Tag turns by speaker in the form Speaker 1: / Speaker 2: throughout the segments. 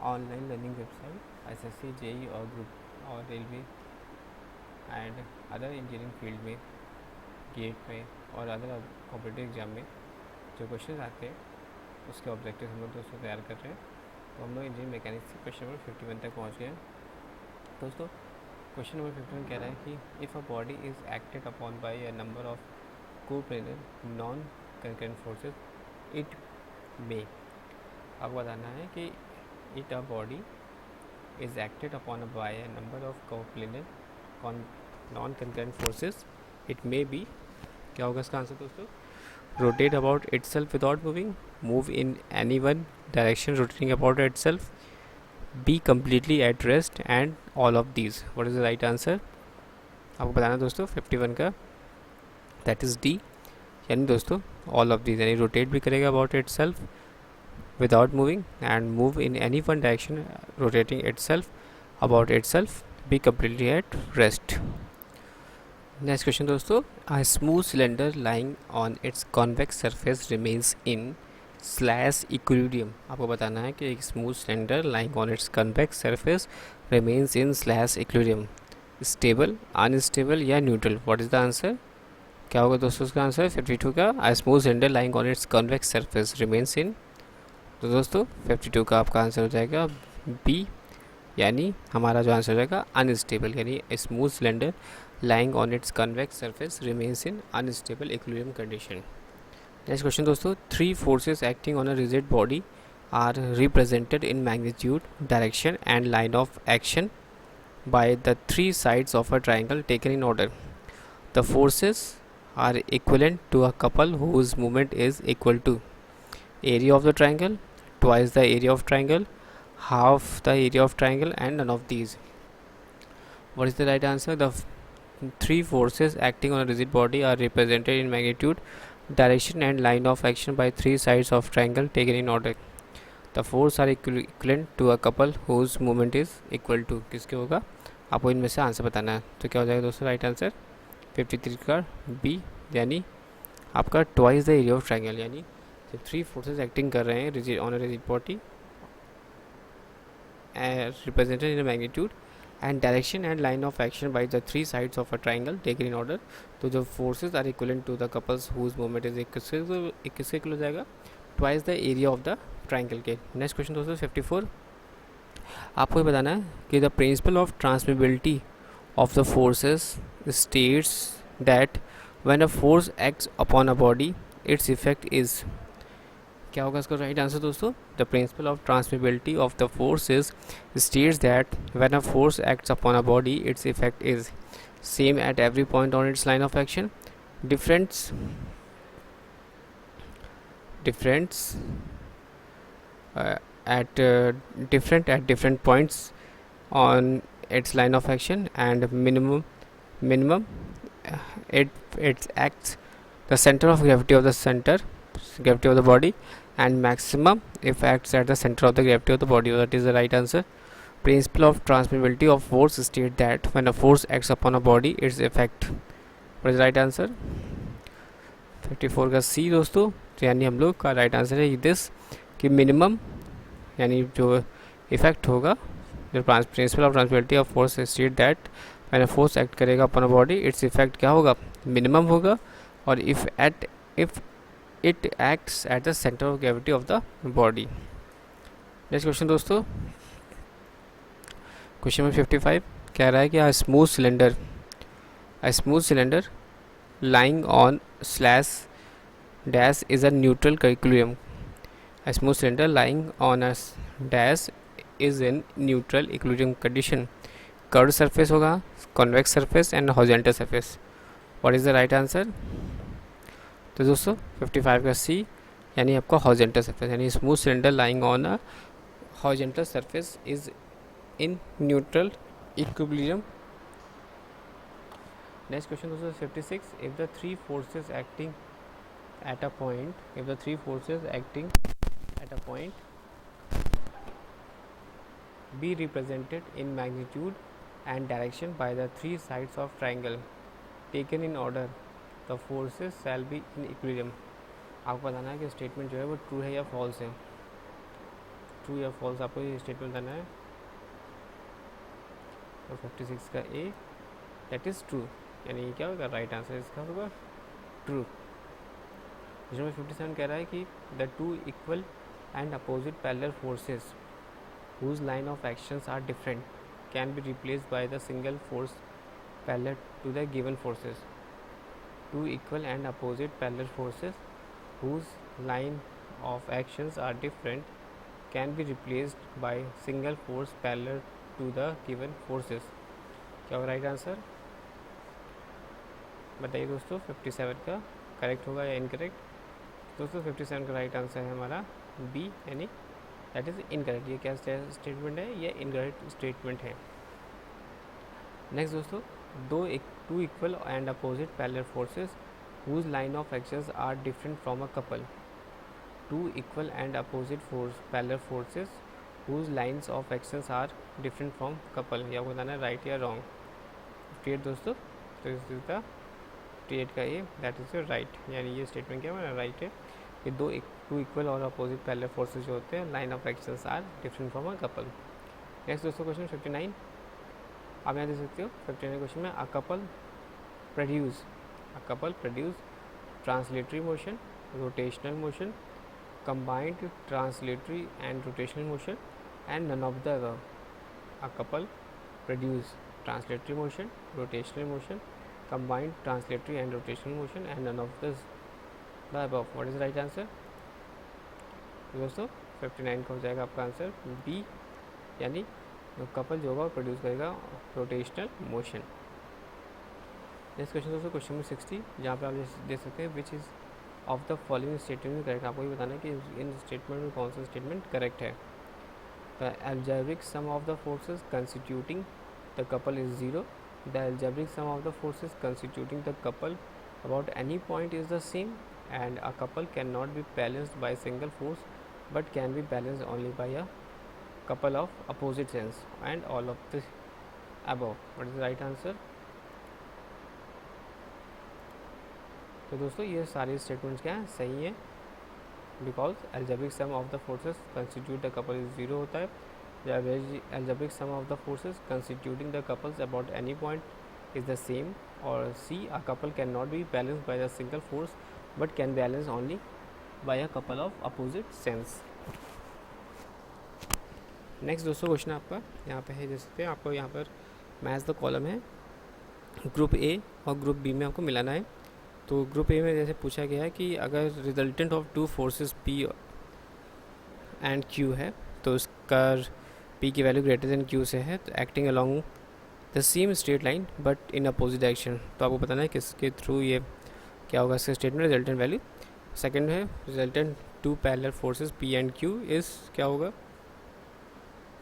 Speaker 1: Online learning website SSC JE और group और railway and other engineering field में gate में और अदर कॉम्पिटिटिव एग्जाम में जो क्वेश्चन आते हैं उसके ऑब्जेक्टिव हम लोग दोस्तों तैयार कर रहे हैं। तो हम लोग इंजीनियरिंग मैकेनिक्स के क्वेश्चन नंबर 51 तक पहुँच गए हैं दोस्तों। क्वेश्चन नंबर 51 कह रहा है कि if a body is acted upon by a number of coplanar non concurrent forces it may. आपको बताना है कि it a body is acted upon by a number of coplanar non-concurrent forces. It may be क्या होगा इसका answer दोस्तों? Rotate about itself without moving, move in any one direction rotating about itself, be completely at rest and all of these. What is the right answer? आपको बताना दोस्तों 51 का, that is D। यानी दोस्तों all of these, यानी rotate भी करेगा about itself without moving and move in any one direction rotating itself about itself, be completely at rest. Next question दोस्तों, a smooth cylinder lying on its convex surface remains in slash equilibrium। आपको बताना है कि एक smooth cylinder lying on its convex surface remains in slash equilibrium, stable, unstable या neutral। what is the answer? क्या होगा दोस्तों उसका आंसर 52 का, a smooth cylinder lying on its convex surface remains in। तो दोस्तों 52 का आपका आंसर हो जाएगा बी, यानी हमारा जो आंसर हो जाएगा अनस्टेबल, यानी smooth cylinder lying on its convex surface remains in unstable equilibrium condition. Next question दोस्तों, three forces acting on a rigid body are represented in magnitude, direction and line of action by the three sides of a triangle taken in order. The forces are equivalent to a couple whose movement is equal to area of the triangle, twice the area of triangle, half the area of triangle and none of these. What is the right answer? The three forces acting on a rigid body are represented in magnitude, direction and line of action by three sides of triangle taken in order. The forces are equivalent to a couple whose movement is equal to। किसके होगा आपको इनमें से answer बताना है। तो क्या हो जाएगा दोस्तों राइट आंसर 53 का बी, यानी आपका twice the area of triangle, यानी जब थ्री फोर्सेस एक्टिंग कर रहे हैं rigid on a rigid body represented in magnitude and direction and line of action by the three sides of a triangle taken in order. तो जो forces are equivalent to the couples whose movement is किसके equal हो जाएगा twice the area of the triangle के। Next question दोस्तों 54, आपको ये बताना है कि the principle of transmissibility of the forces states that when a force acts upon a body its effect is. क्या होगा इसका राइट आंसर दोस्तों? The principle of transmissibility of the forces states that when a force acts upon a body its effect is same at every point on its line of action, difference at different points on its line of action, and minimum it acts the center of gravity of the body, and maximum if acts at the center of the gravity of the body. That is the right answer. Principle of transmissibility of force state that when a force acts upon a body its effect। what is the right answer? 54 का सी दोस्तों। तो यानी हम लोग का right answer है this कि minimum, यानी जो इफेक्ट होगा, जो principle of transmissibility of force state that when a force act करेगा upon a body its effect क्या होगा मिनिमम होगा, और if it acts at the centre of gravity of the body. Next question दोस्तों, question number 55 कह रहा है कि a smooth cylinder lying on slash dash is a neutral equilibrium। A smooth cylinder lying on a dash is in neutral equilibrium condition। curved surface होगा, convex surface and horizontal surface। what is the right answer? तो दोस्तों 55 का सी, यानी आपका horizontal surface, यानी smooth cylinder lying on a horizontal surface is in neutral equilibrium। Next question दोस्तों 56, if the three forces acting at a point be represented in magnitude and direction by the three sides of triangle taken in order, the forces shall be in equilibrium। आपको बताना है कि statement जो है वो true है या false है। ट्रू या फॉल्स आपको ये स्टेटमेंट देना है। तो 56 का ए दैट इज़ ट्रू, यानी क्या होगा राइट आंसर इसका होगा ट्रू। क्वेश्चन नंबर 57 कह रहा है कि the two equal and opposite parallel forces whose line of actions are different can be replaced by the single force parallel to the given forces. Two equal and opposite parallel forces whose line of actions are different can be replaced by single force parallel to the given forces. क्या होगा right answer बताइए दोस्तों। 57 का correct होगा या incorrect. दोस्तों 57 का right answer है हमारा बी, यानी दैट इज़ इनकरेक्ट। ये क्या स्टेटमेंट है, ये इनकरेक्ट स्टेटमेंट है। नेक्स्ट दोस्तों, two equal and opposite parallel forces whose line of actions are different from a couple. Two equal and opposite parallel forces whose lines of actions are different from couple. ये आपको बताना है right या wrong. 58 दोस्तों, तो इस का 58 का ए दैट इज़ राइट, यानी ये स्टेटमेंट क्या है राइट है कि टू इक्वल और अपोजिट पैरेलल फोर्सेस जो होते हैं line of actions are different from a couple. Next दोस्तों क्वेश्चन 59 आप यहाँ देख सकते हो। 59 क्वेश्चन में a couple produce translatory motion, rotational motion, combined translatory and rotational motion and none of the above. A couple produce translatory motion, rotational motion, combined translatory and rotational motion and none of the above. What is right answer दोस्तों? 59 का हो जाएगा आपका answer B, यानी couple जो होगा produce करेगा rotational motion. Next question दोस्तों क्वेश्चन नंबर 60, जहाँ पे आप देख सकते हैं which is of the following statement correct. आपको ये बताना है कि इन स्टेटमेंट में कौन सा स्टेटमेंट करेक्ट है। The algebraic sum of the forces constituting the couple is 0. The algebraic sum of the forces constituting the couple about any point is the same, and a couple cannot be balanced by a single force but can be balanced only by a couple of opposite ends and all of the above. What is the right answer? तो दोस्तों ये सारे statements क्या हैं सही हैं, because algebraic sum of the forces constitute the couple is 0 होता है। Algebraic sum of the forces constituting the couples about any point is the same. और C a couple can not be balance by the single force but can balance only by a couple of opposite sense. Next दोस्तों question आपका यहाँ पे है, देख सकते हैं आपको यहाँ पर मैच द कॉलम है, ग्रुप ए और ग्रुप बी में आपको मिलाना है। तो ग्रुप ए में जैसे पूछा गया है कि अगर resultant of two forces P and Q है तो उसका पी की वैल्यू ग्रेटर देन क्यू से है, तो acting along the same straight line but in opposite direction. तो आपको बताना है किसके थ्रू ये क्या होगा इसका स्टेटमेंट रिजल्टेंट वैल्यू। सेकंड है resultant two parallel forces P and Q is क्या होगा।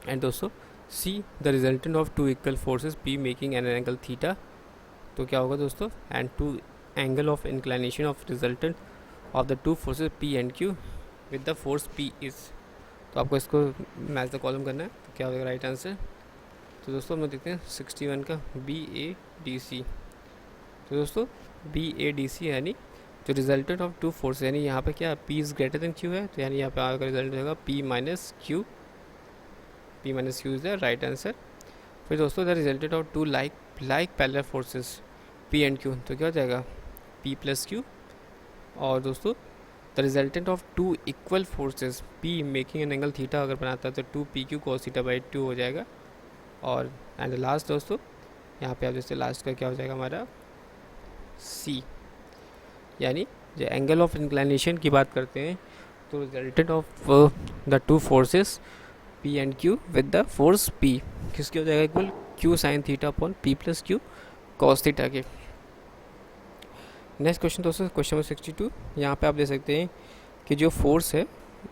Speaker 1: एंड दोस्तों see the resultant of two equal forces P making an angle theta, तो क्या होगा दोस्तों। And to angle of inclination of resultant of the two forces P and Q with the force P is। तो आपको इसको match the column करना है, तो क्या होगा राइट आंसर। तो दोस्तों हम देखते हैं 61 का BADC। तो दोस्तों BADC यानी जो रिजल्टेंट ऑफ टू फोर्स, यानी यहाँ पे क्या P is greater than Q है, तो यानी यहाँ पे आपका रिजल्ट होगा P minus Q is the right answer. फिर दोस्तों the resultant of two like parallel forces P and Q, तो क्या हो जाएगा P प्लस Q। और दोस्तों the resultant of two equal forces P making an angle theta अगर बनाता है तो 2PQ cos थीटा बाई 2 हो जाएगा। और एंड लास्ट दोस्तों यहाँ पे आप जैसे लास्ट का क्या हो जाएगा हमारा C, यानी जो एंगल ऑफ इंक्लाइनेशन की बात करते हैं तो resultant of the two forces P and Q with the force P किसके हो जाएगा equal Q sine theta upon P plus Q cos theta के। नेक्स्ट क्वेश्चन दोस्तों क्वेश्चन नंबर 62, यहाँ पे आप देख सकते हैं कि जो फोर्स है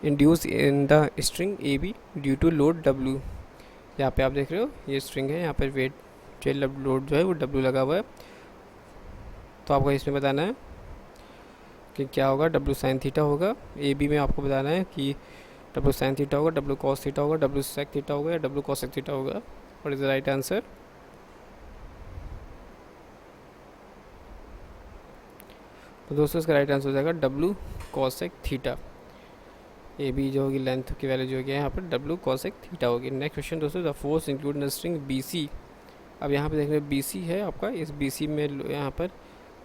Speaker 1: induce in the string A B due to load W। यहाँ पे आप देख रहे हो ये स्ट्रिंग है, यहाँ पर वेट टेल लोड जो है वो W लगा हुआ है। तो आपको इसमें बताना है कि क्या होगा, W साइन थीटा होगा। ए बी में आपको बताना है कि W साइन थीटा होगा, W cos थीटा होगा, W sec थीटा होगा या W cos थीटा होगा। What is the right answer. तो दोस्तों इसका राइट आंसर हो जाएगा W cosec theta. A B जो होगी लेंथ की वैल्यू जो होगी यहाँ पर डब्ल्यू कॉसेक थीटा होगी। नेक्स्ट क्वेश्चन दोस्तों, the force include in string B C. अब यहाँ पे देख रहे हैं बी सी है आपका, इस बी सी में यहाँ पर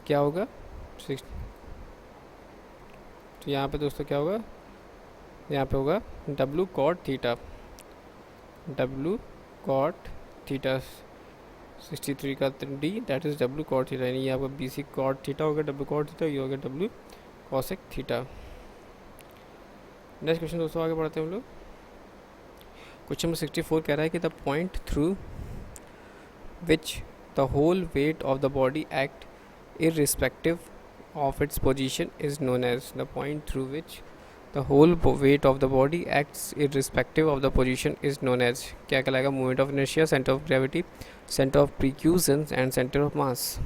Speaker 1: क्या होगा, तो यहाँ पे दोस्तों क्या होगा, यहाँ पे होगा W cot theta, W cot theta 63 का D, that is W cot theta, यानी ये आपका बी सी कॉट थीटा होगा, डब्ल्यू कॉट थीटा, ये होगा W cosec theta. Next question दोस्तों आगे बढ़ते हैं हम लोग। क्वेश्चन नंबर 64 कह रहा है कि the point through which the whole weight of the body act irrespective of its position is known as, the point through which the whole weight of the body acts irrespective of the position is known as, क्या कहलाएगा, moment of inertia, centre of gravity, centre of percussion and centre of mass.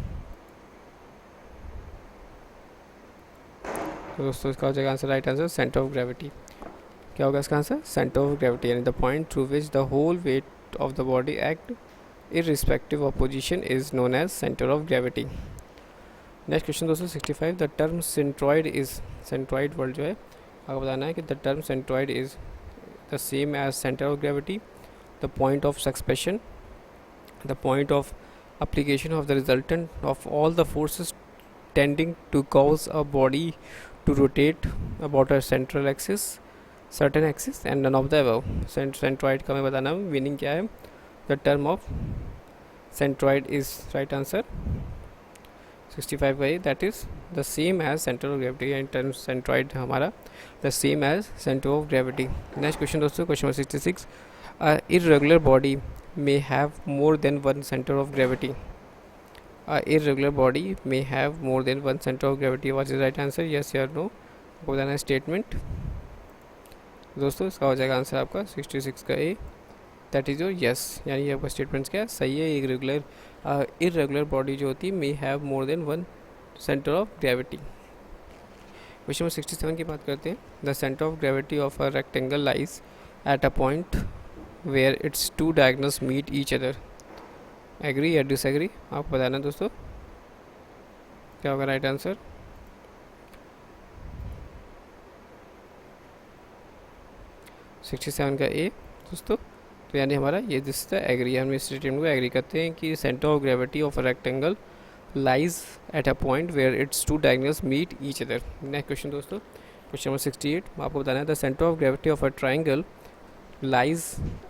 Speaker 1: तो दोस्तों इसका हो जाएगा answer, right answer centre of gravity. क्या होगा इसका आंसर, सेंटर ऑफ ग्रेविटी, यानी the point through which the whole weight of the body act irrespective of position is known as center of gravity। Next question दोस्तों 65, the term centroid is, centroid word जो है आपको बताना है कि the term centroid is the same as centre of gravity, the point of succession, the point of application of the resultant of all the forces tending to cause a body to rotate about a central axis, certain axis and none of the above। Centroid का मैं बताना meaning क्या है, the term of centroid is, right answer 65 का, that is the same as centre of gravity, and term centroid हमारा the same as centre of gravity. Next question दोस्तों, question number 66, irregular body may have more than one center of gravity, a irregular body may have more than one center of gravity, what is the right answer, yes or no, आपको बताना है statement. दोस्तों इसका हो जाएगा answer आपका 66 का A, that is your yes, यानी आपका स्टेटमेंट क्या सही है, इर्रेगुलर बॉडी जो होती है may have more than one centre of gravity. Question number 67 की बात करते हैं, the centre of gravity of a rectangle lies at a point where its two diagonals meet each other, agree या disagree, आपको बताना दोस्तों क्या होगा राइट आंसर। सिक्सटी सेवन का ए दोस्तों, तो यानी हमारा ये दिस द एग्री, हम इस स्टेटमेंट को एग्री करते हैं कि centre of gravity of a rectangle lies at a point where its two diagonals meet each other. Next question दोस्तों, क्वेश्चन नंबर 68, आपको बताना है the centre of gravity of a triangle lies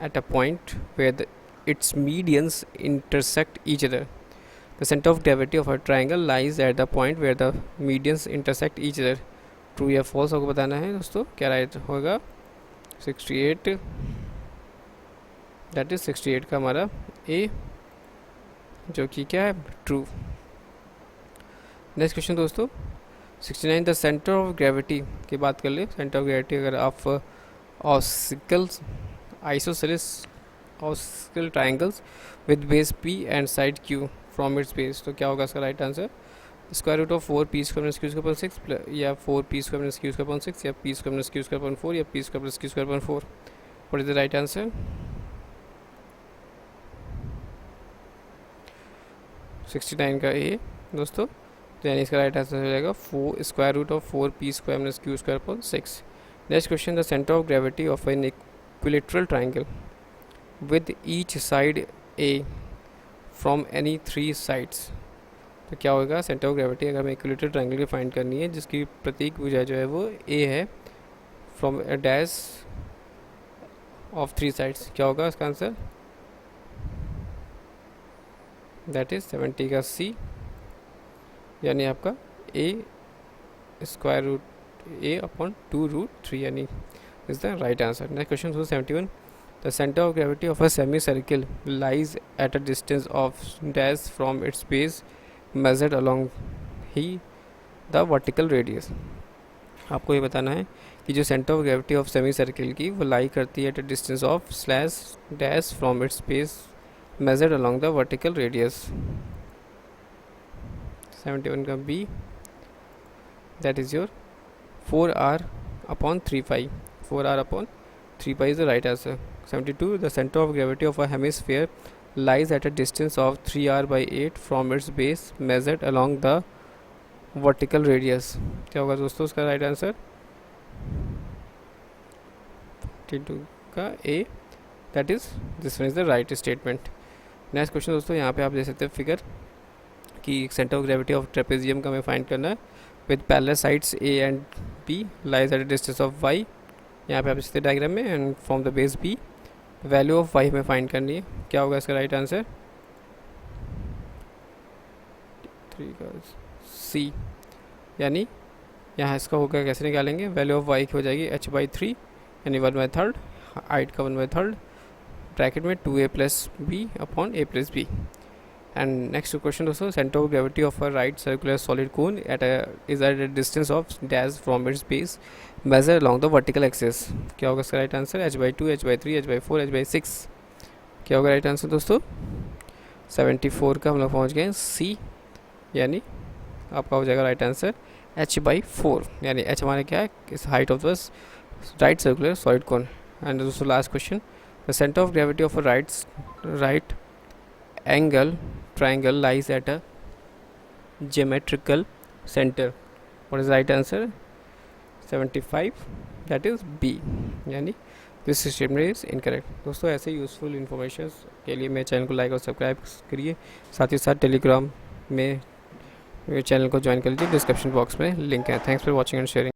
Speaker 1: at a point where its medians intersect each other, the center of gravity of a triangle lies at the point where the medians intersect each other, true या false आपको बताना है दोस्तों, क्या right होगा 68, that is 68 का हमारा ए, जो कि क्या है ट्रू। नेक्स्ट क्वेश्चन दोस्तों 69, द सेंटर ऑफ ग्रेविटी की बात कर ले, सेंटर ऑफ ग्रेविटी अगर आप isosceles oscillating triangles with base P and side Q from its base, तो क्या होगा इसका right answer, square root of 4 P square minus Q square upon 6 या 4 P square minus Q square upon 6 या P square minus Q square upon 4 या P square plus Q square upon 4, what is the right answer. 69 का ए दोस्तों, तो यानी इसका right answer हो जाएगा 4 square root of 4 P square minus Q square upon 6। Next question, the centre of gravity of an equilateral triangle with each side A from any 3 sides, तो क्या होगा सेंटर ऑफ ग्रेविटी अगर हमें equilateral triangle की find करनी है जिसकी प्रतीक भुजा जो है वो ए है, from a dash of 3 sides, क्या होगा इसका आंसर, दैट इज 70 का सी, यानी आपका ए square root a upon 2 root 3 यानी is the right answer। Next question 71, the center of gravity of a semicircle lies at a distance of dash from its base measured along the vertical radius। आपको ये बताना है कि जो centre of gravity of semi circle की वो lie करती है at a distance of slash dash from its base measured along the vertical radius. 71 का B, that is your 4r upon 3 pi, 4r upon 3 pi is the right answer। 72, the center of gravity of a hemisphere lies at a distance of 3r by 8 from its base measured along the vertical radius, क्या होगा दोस्तों उसका right answer, 32 का A, that is this one is the right statement. Next question दोस्तों, यहाँ पे आप देख सकते हैं फिगर कि centre of gravity of trapezium का हमें फाइंड करना है with parallel sides A and B lies at a distance of Y. यहाँ पे आप देखते हैं डायग्राम में, and from the base B value of Y हमें फाइंड करनी है। क्या होगा इसका राइट आंसर? 3 का सी, यानी यहाँ इसका होगा, कैसे निकालेंगे? वैल्यू ऑफ वाई की हो जाएगी h/3 यानी 1/3, हाइट का 1/3 ब्रैकेट में 2a plus B upon a plus B. And next question दोस्तों, centre of gravity of a right circular solid cone is at a distance of dash from its base measured along the vertical axis. क्या होगा इसका right answer? h/2, h/3, h/4, h/6। क्या होगा right answer दोस्तों? 74 का हम लोग पहुँच गए सी, यानी आपका हो जाएगा राइट आंसर h/4, यानी h हमारे क्या है? इस height of the right circular solid cone. And दोस्तों last question, the centre of gravity of a right angle triangle lies at a geometrical center. What is the right answer? 75, that is B, यानी this statement is incorrect. दोस्तों ऐसे useful information के लिए मेरे channel को like और subscribe करिए, साथ ही साथ टेलीग्राम में मेरे चैनल को ज्वाइन कर लीजिए, डिस्क्रिप्शन बॉक्स में लिंक है। Thanks for watching and sharing.